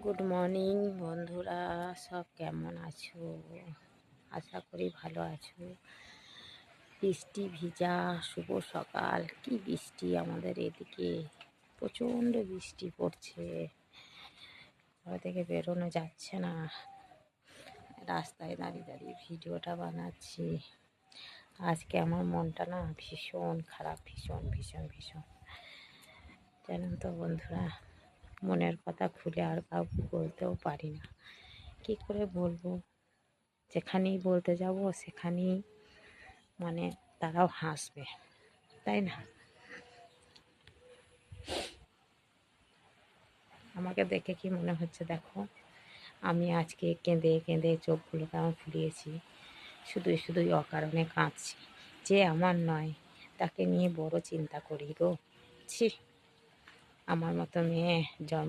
Good morning বন্ধুরা, সব কেমন আছো? আশা করি ভালো আছো। বৃষ্টি ভিজা শুভ সকাল। কি বৃষ্টি আমাদের এদিকে, প্রচণ্ড বৃষ্টি পড়ছে। ঘর থেকে বেরোনো যাচ্ছে না। রাস্তায় দাঁড়িয়ে দাঁড়িয়ে ভিডিওটা বানাচ্ছি। আজকে আমার মনটা না ভীষণ খারাপ, ভীষণ ভীষণ ভীষণ। জানেন তো বন্ধুরা, মনের কথা খুলে আর কাউকে বলতেও পারি না। কী করে বলবো? যেখানেই বলতে যাব সেখানেই তারাও হাসবে, তাই না? আমাকে দেখে কি মনে হচ্ছে দেখো, আমি আজকে কেঁদে কেঁদে চোখগুলো কেমন ফুলিয়েছি, শুধুই শুধুই অকারণে কাঁদছি। যে আমার নয় তাকে নিয়ে বড় চিন্তা করি গো। ছি, আমার মতো মেয়ে জন্ম